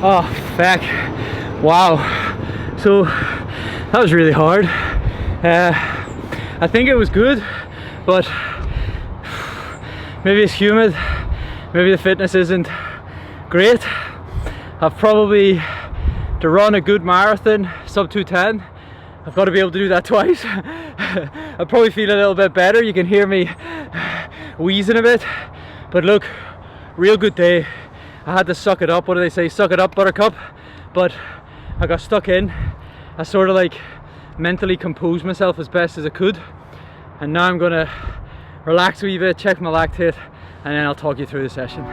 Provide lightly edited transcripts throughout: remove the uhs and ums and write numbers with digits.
Oh, feck. Wow. So that was really hard. I think it was good, but maybe it's humid, maybe the fitness isn't great. I've probably, to run a good marathon, sub 2:10, I've got to be able to do that twice. I probably feel a little bit better. You can hear me wheezing a bit, but look, real good day. I had to suck it up. What do they say? Suck it up, buttercup. But I got stuck in. I sort of like mentally composed myself as best as I could, and now I'm gonna relax a wee bit, check my lactate, and then I'll talk you through the session.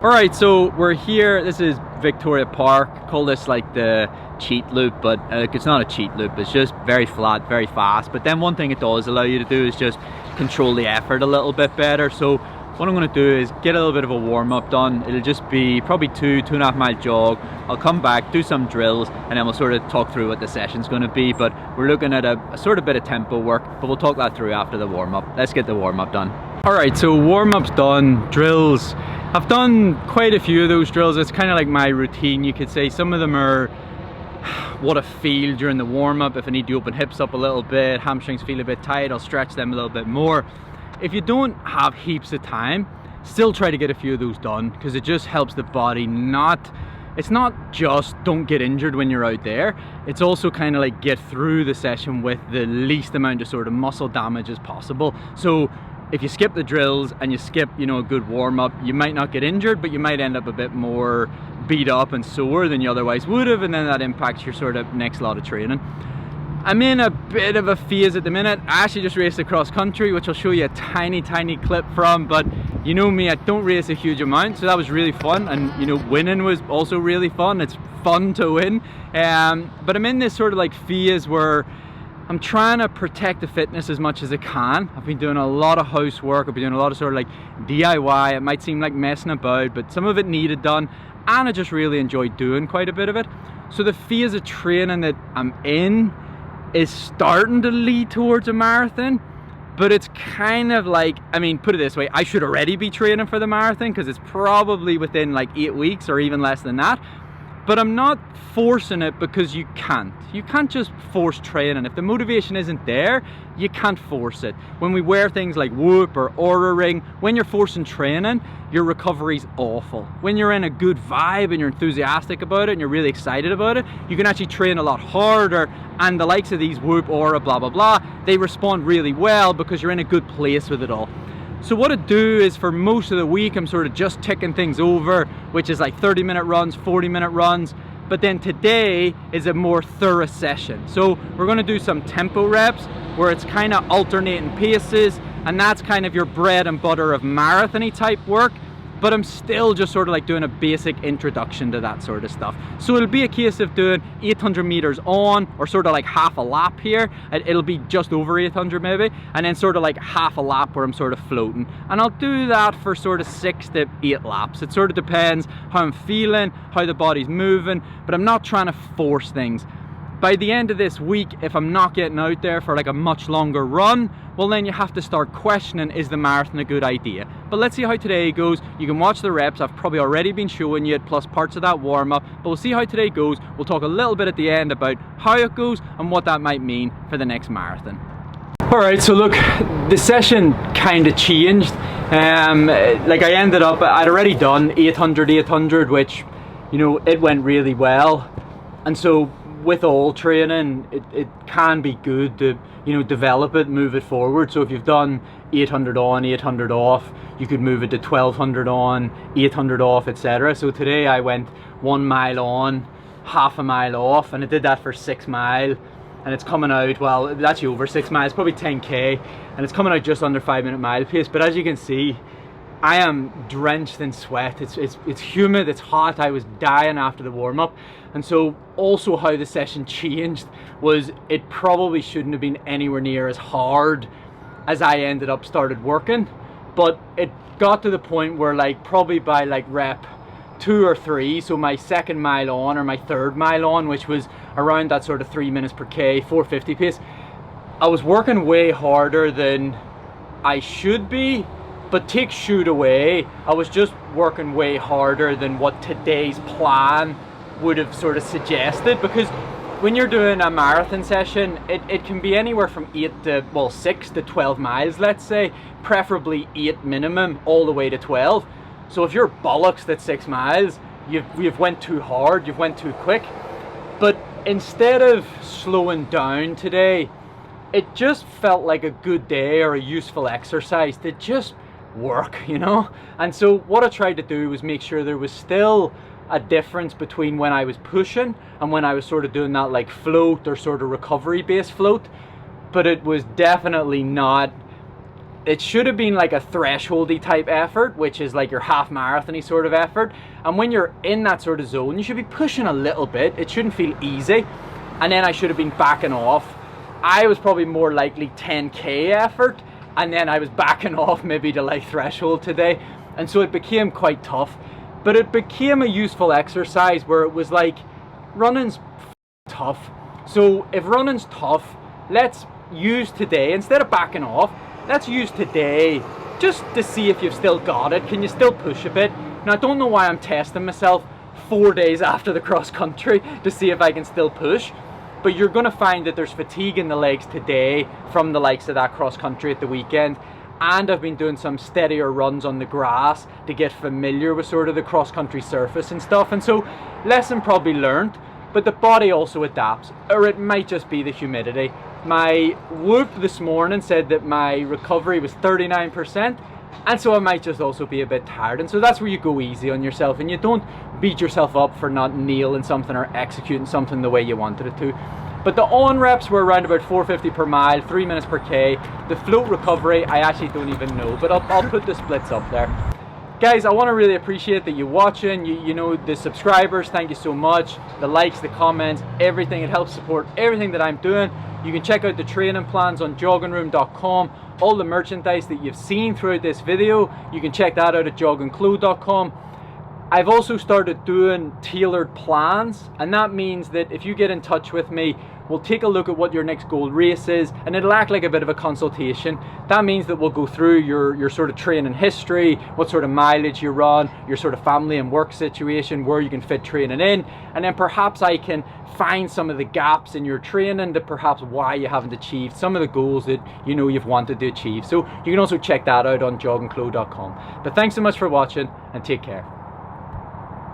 Alright, so we're here. This is Victoria Park. Call this like the cheat loop, but it's not a cheat loop. It's just very flat, very fast. But then one thing it does allow you to do is just control the effort a little bit better. So what I'm going to do is get a little bit of a warm-up done. It'll just be probably 2.5 mile jog. I'll come back, do some drills, and then we'll sort of talk through what the session's going to be. But we're looking at a sort of bit of tempo work, but we'll talk that through after the warm-up. Let's get the warm-up done. Alright, so warm-up's done, drills. I've done quite a few of those drills. It's kind of like my routine, you could say. Some of them are what I feel during the warm-up. If I need to open hips up a little bit, hamstrings feel a bit tight, I'll stretch them a little bit more. If you don't have heaps of time, still try to get a few of those done, because it just helps the body it's not just don't get injured when you're out there, it's also kind of like get through the session with the least amount of sort of muscle damage as possible. So if you skip the drills and you skip, you know, a good warm-up, you might not get injured, but you might end up a bit more beat up and sore than you otherwise would have, and then that impacts your sort of next lot of training. I'm in a bit of a phase at the minute. I actually just raced across country, which I'll show you a tiny clip from, but you know me, I don't race a huge amount, so that was really fun. And you know, winning was also really fun. It's fun to win. But I'm in this sort of like phase where I'm trying to protect the fitness as much as I can. I've been doing a lot of housework. I've been doing a lot of sort of like DIY. It might seem like messing about, but some of it needed done, and I just really enjoyed doing quite a bit of it. So the phase of training that I'm in is starting to lead towards a marathon, but it's kind of like, I mean, put it this way, I should already be training for the marathon because it's probably within like 8 weeks or even less than that. But I'm not forcing it because you can't. You can't just force training. If the motivation isn't there, you can't force it. When we wear things like Whoop or Aura Ring, when you're forcing training, your recovery's awful. When you're in a good vibe and you're enthusiastic about it and you're really excited about it, you can actually train a lot harder, and the likes of these Whoop, Aura, blah, blah, blah, they respond really well because you're in a good place with it all. So what I do is for most of the week, I'm sort of just ticking things over, which is like 30-minute runs, 40-minute runs. But then today is a more thorough session. So we're gonna do some tempo reps where it's kind of alternating paces, and that's kind of your bread and butter of marathon-y type work. But I'm still just sort of like doing a basic introduction to that sort of stuff. So it'll be a case of doing 800 meters on, or sort of like half a lap here. It'll be just over 800 maybe, and then sort of like half a lap where I'm sort of floating. And I'll do that for sort of 6 to 8 laps. It sort of depends how I'm feeling, how the body's moving, but I'm not trying to force things. By the end of this week, if I'm not getting out there for like a much longer run, well then you have to start questioning, is the marathon a good idea? But let's see how today goes. You can watch the reps. I've probably already been showing you it, plus parts of that warm-up, but we'll see how today goes. We'll talk a little bit at the end about how it goes and what that might mean for the next marathon. Alright, so look, the session kind of changed. Like I ended up, I'd already done 800, which, you know, it went really well. And so with all training, it can be good to, you know, develop it, move it forward. So if you've done 800 on, 800 off, you could move it to 1200 on, 800 off, etc. So today I went 1 mile on, half a mile off, and I did that for 6 miles, and it's coming out, well, it's actually over 6 miles, probably 10k, and it's coming out just under 5-minute mile pace. But as you can see, I am drenched in sweat. It's humid, it's hot. I was dying after the warm-up. And so also how the session changed was it probably shouldn't have been anywhere near as hard as I ended up started working. But it got to the point where like probably by like rep 2 or 3, so my second mile on or my third mile on, which was around that sort of 3 minutes per K, 450 pace, I was working way harder than I should be. But take shoot away, I was just working way harder than what today's plan would have sort of suggested, because when you're doing a marathon session, it can be anywhere from 6 to 12 miles, let's say, preferably 8 minimum, all the way to 12. So if you're bollocks at 6 miles, you've went too hard, you've went too quick. But instead of slowing down today, it just felt like a good day or a useful exercise to just work, you know. And so what I tried to do was make sure there was still a difference between when I was pushing and when I was sort of doing that like float or sort of recovery based float. But it was definitely not, it should have been like a thresholdy type effort, which is like your half marathon-y sort of effort. And when you're in that sort of zone, you should be pushing a little bit. It shouldn't feel easy. And then I should have been backing off. I was probably more likely 10K effort, and then I was backing off maybe to like threshold today. And so it became quite tough. But it became a useful exercise where it was like, running's tough. So if running's tough, let's use today, instead of backing off, let's use today just to see if you've still got it. Can you still push a bit? Now I don't know why I'm testing myself 4 days after the cross country to see if I can still push. But you're going to find that there's fatigue in the legs today from the likes of that cross country at the weekend. And I've been doing some steadier runs on the grass to get familiar with sort of the cross country surface and stuff. And so, lesson probably learned, but the body also adapts. Or it might just be the humidity. My Whoop this morning said that my recovery was 39%. And so I might just also be a bit tired. And so that's where you go easy on yourself and you don't beat yourself up for not nailing something or executing something the way you wanted it to. But the on reps were around about 450 per mile, 3 minutes per K. The float recovery, I actually don't even know, but I'll put the splits up there. Guys, I want to really appreciate that you're watching, you know, the subscribers, thank you so much. The likes, the comments, everything, it helps support everything that I'm doing. You can check out the training plans on joggingroom.com. All the merchandise that you've seen throughout this video, you can check that out at joggingclo.com. I've also started doing tailored plans, and that means that if you get in touch with me, we'll take a look at what your next goal race is, and it'll act like a bit of a consultation. That means that we'll go through your sort of training history, what sort of mileage you run, your sort of family and work situation, where you can fit training in, and then perhaps I can find some of the gaps in your training, that perhaps why you haven't achieved some of the goals that you know you've wanted to achieve. So you can also check that out on joggingclo.com. But thanks so much for watching, and take care.